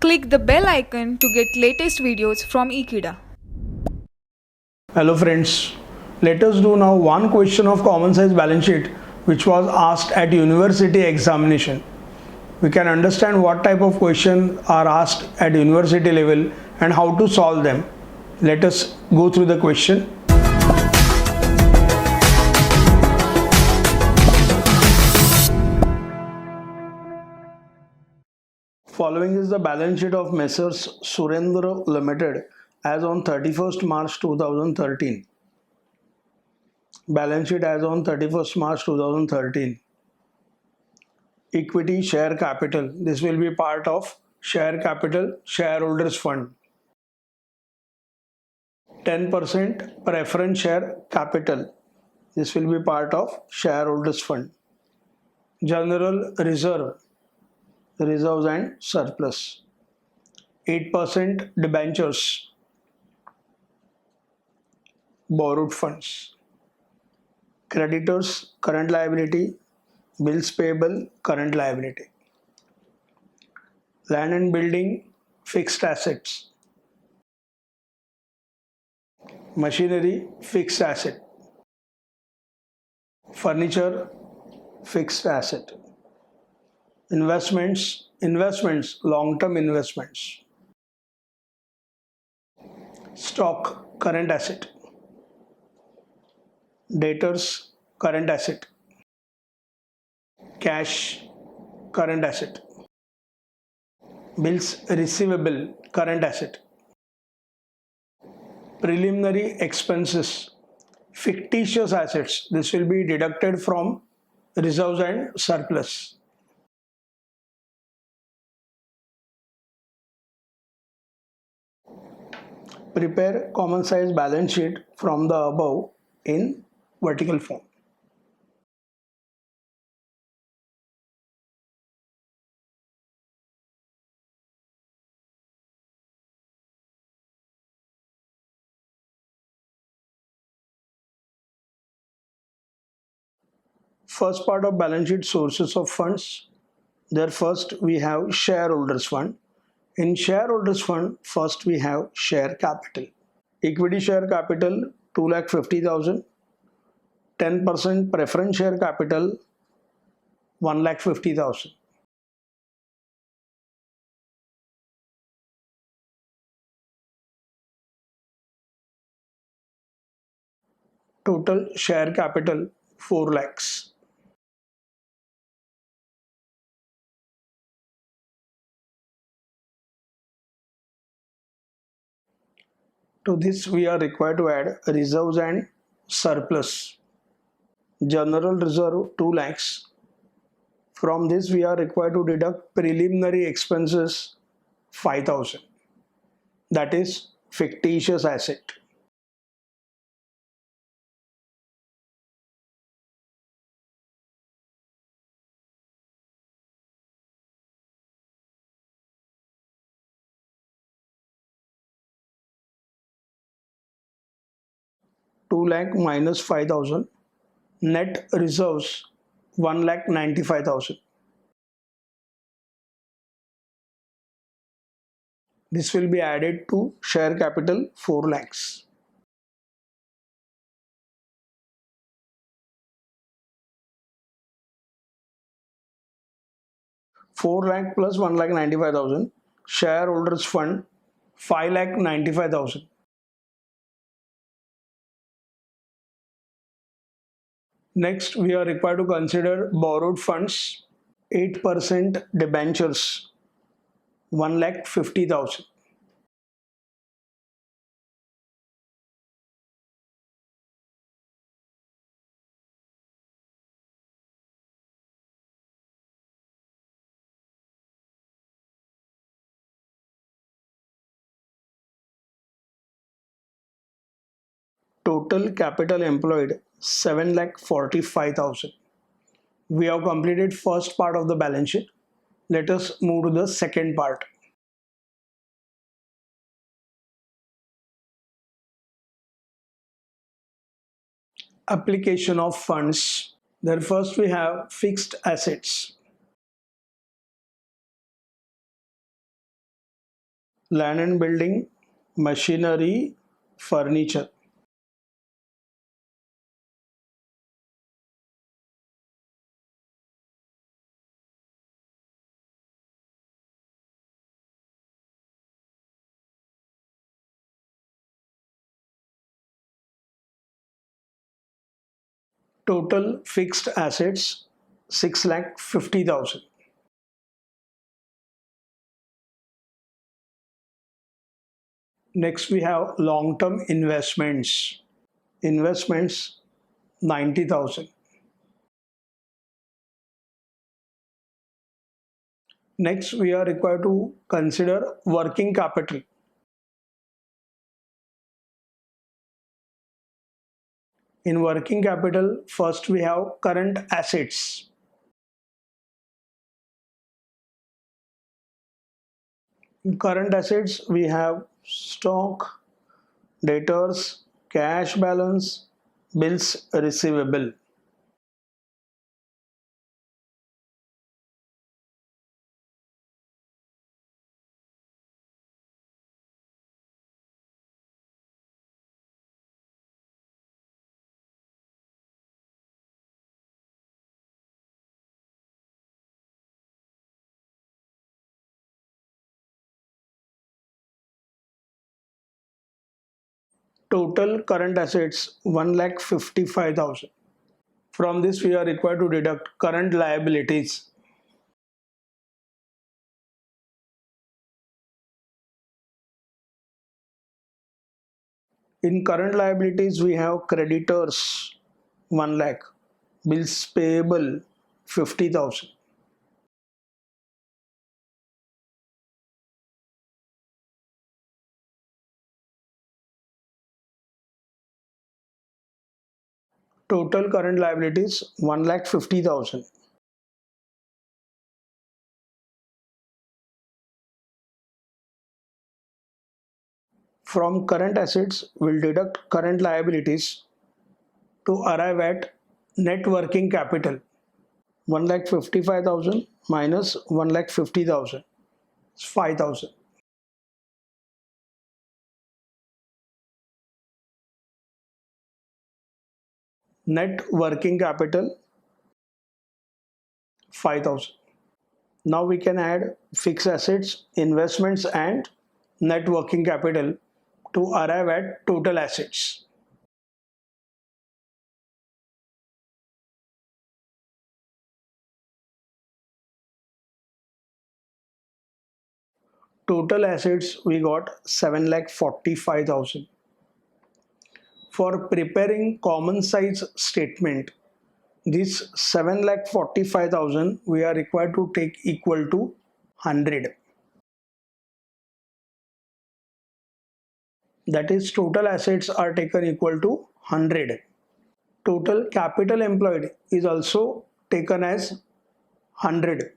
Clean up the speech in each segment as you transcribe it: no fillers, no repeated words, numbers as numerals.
Click the bell icon to get latest videos from Ekeeda. Hello friends, let us do now one question of common size balance sheet which was asked at university examination. We can understand what type of questions are asked at university level and how to solve them. Let us go through the question. Following is the balance sheet of Messrs. Surendra Limited as on 31st March 2013. Balance sheet as on 31st March 2013. Equity share capital. This will be part of share capital, shareholders fund. 10% preference share capital. This will be part of shareholders fund. General reserve, reserves and surplus. 8% debentures, borrowed funds. Creditors, current liability. Bills payable, current liability. Land and building, fixed assets. Machinery, fixed asset. Furniture, fixed asset. Investments, long-term investments. Stock, current asset. Debtors, current asset. Cash, current asset. Bills receivable, current asset. Preliminary expenses, fictitious assets. This will be deducted from reserves and surplus. Prepare common size balance sheet from the above in vertical form. First part of balance sheet, sources of funds. There first we have shareholders fund. In shareholders fund, first we have share capital. Equity share capital 2,50,000. 10% preference share capital 1,50,000. Total share capital 4 lakhs. To this we are required to add reserves and surplus. General reserve 2 lakhs. From this we are required to deduct preliminary expenses 5,000. That is fictitious asset. Two lakh minus 5,000. Net reserves 1,95,000. This will be added to share capital 4 lakhs. Four lakh plus 1,95,000. Shareholders fund 5,95,000. Next, we are required to consider borrowed funds. 8% debentures 1,50,000. Total capital employed 7,45,000. We have completed first part of the balance sheet. Let us move to the second part. Application of funds. Then first we have fixed assets. land and building, machinery, furniture. Total fixed assets 6,50,000. Next we have long-term investments. Investments 90,000. Next we are required to consider working capital. In working capital, first we have current assets. In current assets we have stock, debtors, cash balance, bills receivable. Total current assets 1,55,000. From this we are required to deduct current liabilities. In current liabilities we have creditors 1 lakh, bills payable 50,000. Total current liabilities 1,50,000. From current assets we'll deduct current liabilities to arrive at net working capital. 1,55,000 minus 1,50,000 is 5,000. Net working capital 5,000. Now we can add fixed assets, investments and net working capital to arrive at total assets. Total assets we got 7,45,000. For preparing common size statement, this 7,45,000 we are required to take equal to 100. That is, total assets are taken equal to 100. Total capital employed is also taken as 100.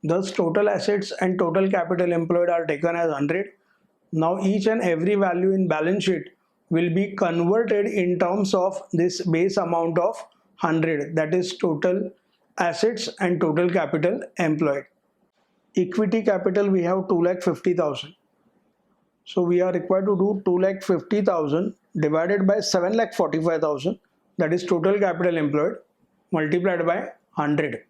Thus total assets and total capital employed are taken as 100. Now each and every value in balance sheet will be converted in terms of this base amount of 100, that is total assets and total capital employed. Equity capital we have 2,50,000. So we are required to do 2,50,000 divided by 7,45,000, that is total capital employed, multiplied by 100.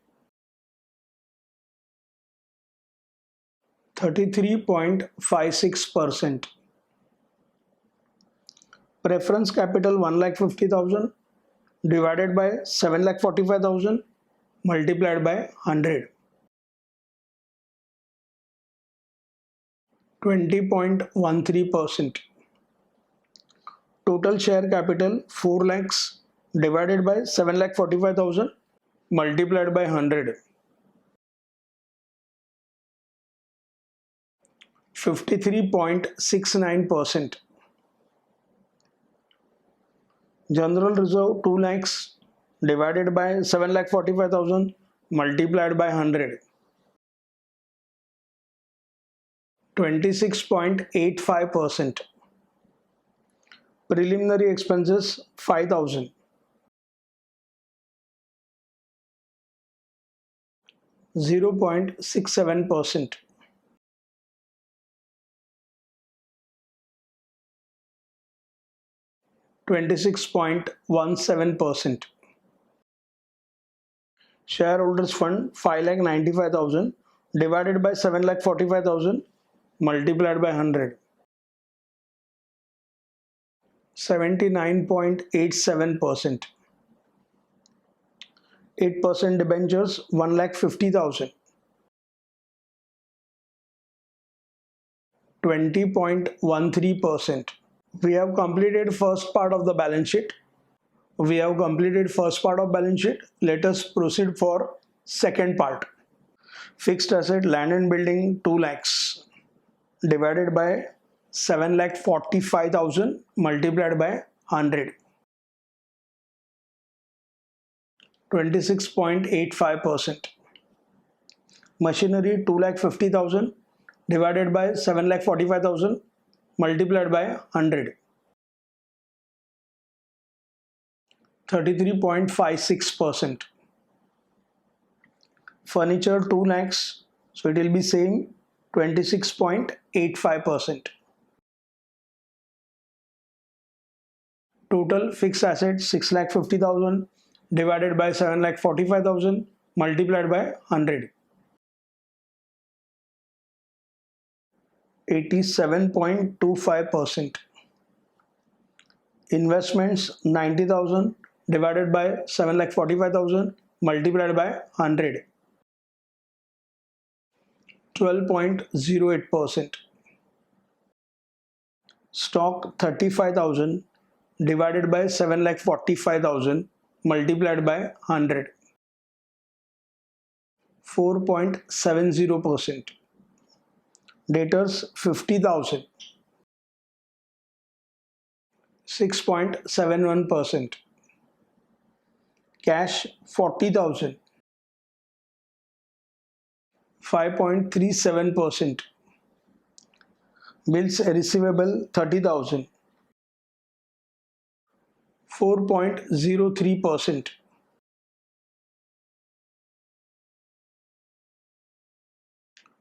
33.56%. Preference capital 1,50,000 divided by 7,45,000 multiplied by 100. 20.13%. Total share capital 4 lakhs divided by 7,45,000 multiplied by 100. 53.69%. General reserve 2 lakhs divided by 7,45,000 multiplied by 100. 26.85%. Preliminary expenses 5,000. 0.67%. 26.17%. Shareholders fund 5,95,000 divided by 7,45,000 multiplied by 100. 79.87%. 8% debentures 1,50,000. 20.13%. We have completed first part of the balance sheet. Let us proceed for second part. Fixed asset land and building 2 lakhs divided by 7,45,000 multiplied by 100. 26.85%. Machinery 2,50,000 divided by 7,45,000 multiplied by 100. 33.56%. Furniture 2 lakhs, so it will be same 26.85%. Total fixed assets 6,50,000 divided by 7,45,000 multiplied by 100. 87.25%. Investments 90,000 divided by 7,45,000 multiplied by 100. 12.08%. Stock 35,000 divided by 7,45,000 multiplied by 100. 4.70%. Debtors 50,000. 6.71%. Cash 40,000. 5.37%. Bills receivable 30,000. 4.03%.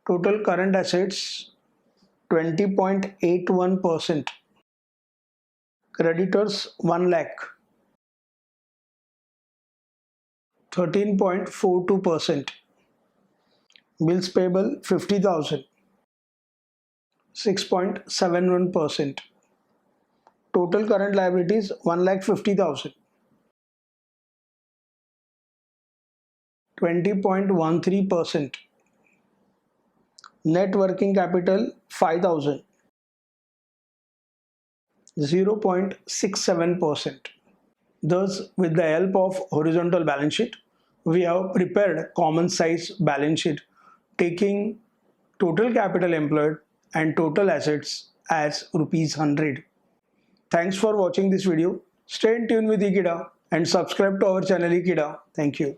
Total current assets 20.81%. Creditors 1 lakh 13.42%. Bills payable 50,000 6.71%. Total current liabilities 1,50,000 20.13%. Net working capital 5,000 0.67%. Thus, with the help of horizontal balance sheet, we have prepared common size balance sheet taking total capital employed and total assets as rupees 100. Thanks for watching this video. Stay in tune with Ekeeda and subscribe to our channel Ekeeda. Thank you.